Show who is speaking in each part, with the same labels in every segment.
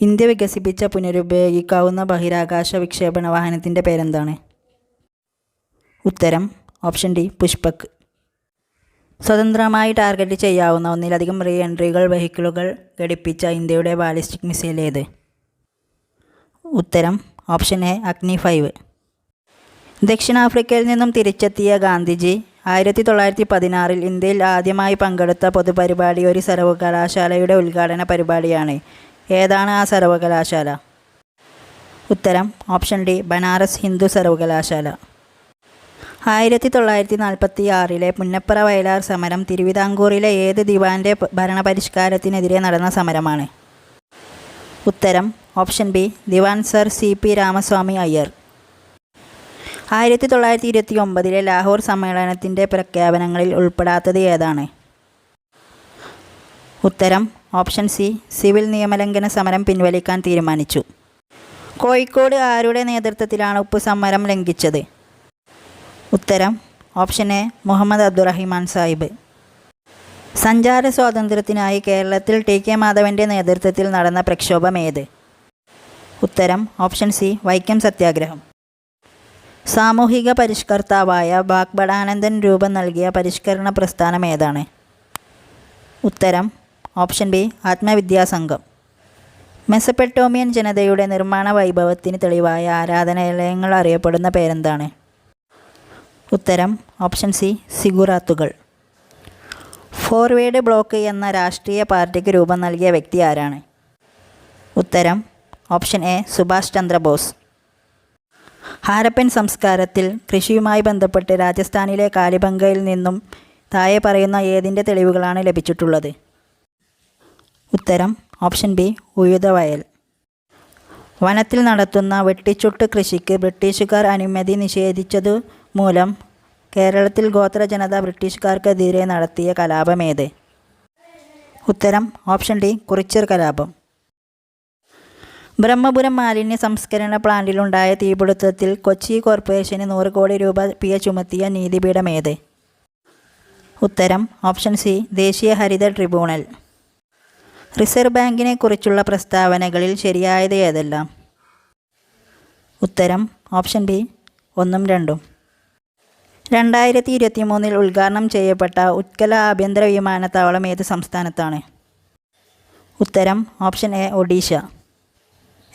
Speaker 1: India വികസിപ്പിച്ച പുനരുപയോഗിക്കാവുന്ന ബഹിരാകാശ വിക്ഷേപണ വാഹനത്തിൻ്റെ പേരെന്താണ്? ഉത്തരം ഓപ്ഷൻ ഡി പുഷ്പക്. സ്വതന്ത്രമായി ടാർഗറ്റ് ചെയ്യാവുന്ന ഒന്നിലധികം റീ എൻട്രികൾ വെഹിക്കിളുകൾ ഘടിപ്പിച്ച ഇന്ത്യയുടെ ബാലിസ്റ്റിക് മിസൈൽ ഏത്? ഉത്തരം ഓപ്ഷൻ എ അഗ്നി 5. ദക്ഷിണാഫ്രിക്കയിൽ നിന്നും തിരിച്ചെത്തിയ ഗാന്ധിജി 1916 ഇന്ത്യയിൽ ആദ്യമായി പങ്കെടുത്ത പൊതുപരിപാടി ഒരു സർവകലാശാലയുടെ ഉദ്ഘാടന പരിപാടിയാണ്. ഏതാണ് ആ സർവകലാശാല? ഉത്തരം ഓപ്ഷൻ ഡി ബനാറസ് ഹിന്ദു സർവകലാശാല. 1946 പുന്നപ്ര വയലാർ സമരം തിരുവിതാംകൂറിലെ ഏത് ദിവാൻ്റെ ഭരണപരിഷ്കാരത്തിനെതിരെ നടന്ന സമരമാണ്? ഉത്തരം ഓപ്ഷൻ ബി ദിവാൻ സർ CP രാമസ്വാമി അയ്യർ. 1929 ലാഹോർ സമ്മേളനത്തിൻ്റെ പ്രഖ്യാപനങ്ങളിൽ ഉൾപ്പെടാത്തത് ഏതാണ്? ഉത്തരം ഓപ്ഷൻ സി സിവിൽ നിയമലംഘന സമരം പിൻവലിക്കാൻ തീരുമാനിച്ചു. കോഴിക്കോട് ആരുടെ നേതൃത്വത്തിലാണ് ഉപ്പു സമരം ലംഘിച്ചത്? ഉത്തരം ഓപ്ഷൻ എ മുഹമ്മദ് അബ്ദുറഹിമാൻ സാഹിബ്. സഞ്ചാര സ്വാതന്ത്ര്യത്തിനായി കേരളത്തിൽ TK മാധവൻ്റെ നേതൃത്വത്തിൽ നടന്ന പ്രക്ഷോഭം ഏത്? ഉത്തരം ഓപ്ഷൻ സി വൈക്കം സത്യാഗ്രഹം. സാമൂഹിക പരിഷ്കർത്താവായ വാഗ്ഭടാനന്ദൻ രൂപം നൽകിയ പരിഷ്കരണ പ്രസ്ഥാനം ഏതാണ്? ഉത്തരം ഓപ്ഷൻ ബി ആത്മവിദ്യാസംഘം. മെസപ്പൊട്ടേമിയൻ ജനതയുടെ നിർമ്മാണ വൈഭവത്തിന് തെളിവായ ആരാധനാലയങ്ങൾ അറിയപ്പെടുന്ന പേരെന്താണ്? ഉത്തരം ഓപ്ഷൻ സി സിഗുറാത്തുകൾ. ഫോർവേഡ് ബ്ലോക്ക് എന്ന രാഷ്ട്രീയ പാർട്ടിക്ക് രൂപം നൽകിയ വ്യക്തി ആരാണ്? ഉത്തരം ഓപ്ഷൻ എ സുഭാഷ് ചന്ദ്രബോസ്. ഹാരപ്പൻ സംസ്കാരത്തിൽ കൃഷിയുമായി ബന്ധപ്പെട്ട് രാജസ്ഥാനിലെ കാലിബംഗയിൽ നിന്നും താഴെ പറയുന്ന ഏതിൻ്റെ തെളിവുകളാണ് ലഭിച്ചിട്ടുള്ളത്? ഉത്തരം ഓപ്ഷൻ ബി ഉഴുതവയൽ. വനത്തിൽ നടത്തുന്ന വെട്ടിച്ചുട്ട് കൃഷിക്ക് ബ്രിട്ടീഷുകാർ അനുമതി നിഷേധിച്ചതു മൂലം കേരളത്തിൽ ഗോത്ര ജനത ബ്രിട്ടീഷുകാർക്കെതിരെ നടത്തിയ കലാപം ഏത്? ഉത്തരം ഓപ്ഷൻ ഡി കുറിച്യർ കലാപം. ബ്രഹ്മപുരം മാലിന്യ സംസ്കരണ പ്ലാന്റിലുണ്ടായ തീപിടുത്തത്തിൽ കൊച്ചി കോർപ്പറേഷന് 100 കോടി രൂപ പിഴ ചുമത്തിയ നീതിപീഠം ഏത്? ഉത്തരം ഓപ്ഷൻ സി ദേശീയ ഹരിത ട്രിബ്യൂണൽ. റിസർവ് ബാങ്കിനെ കുറിച്ചുള്ള പ്രസ്താവനകളിൽ ശരിയായത് ഏതെല്ലാം? ഉത്തരം ഓപ്ഷൻ ബി 1ഉം 2ഉം. 2023 ഉദ്ഘാടനം ചെയ്യപ്പെട്ട ഉത്കല ആഭ്യന്തര വിമാനത്താവളം ഏത് സംസ്ഥാനത്താണ്? ഉത്തരം ഓപ്ഷൻ എ ഒഡീഷ.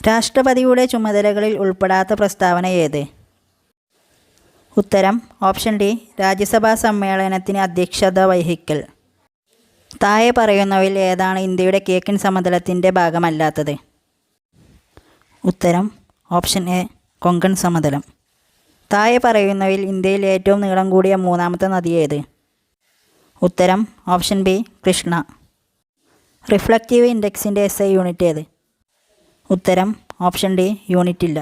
Speaker 1: രാഷ്ട്രപതിയുടെ ചുമതലകളിൽ ഉൾപ്പെടാത്ത പ്രസ്താവന ഏത്? ഉത്തരം ഓപ്ഷൻ ഡി രാജ്യസഭാ സമ്മേളനത്തിന് അധ്യക്ഷത വഹിക്കൽ. താഴെ പറയുന്നവയിൽ ഏതാണ് ഇന്ത്യയുടെ കിഴക്കൻ സമതലത്തിൻ്റെ ഭാഗമല്ലാത്തത്? ഉത്തരം ഓപ്ഷൻ എ കൊങ്കൺ സമതലം. താഴെ പറയുന്നവയിൽ ഇന്ത്യയിൽ ഏറ്റവും നീളം കൂടിയ മൂന്നാമത്തെ നദി ഏത്? ഉത്തരം ഓപ്ഷൻ ബി കൃഷ്ണ. റിഫ്ലക്റ്റീവ് ഇൻഡെക്സിൻ്റെ SI യൂണിറ്റ് ഏത്? ഉത്തരം ഓപ്ഷൻ ഡി യൂണിറ്റ് ഇല്ല.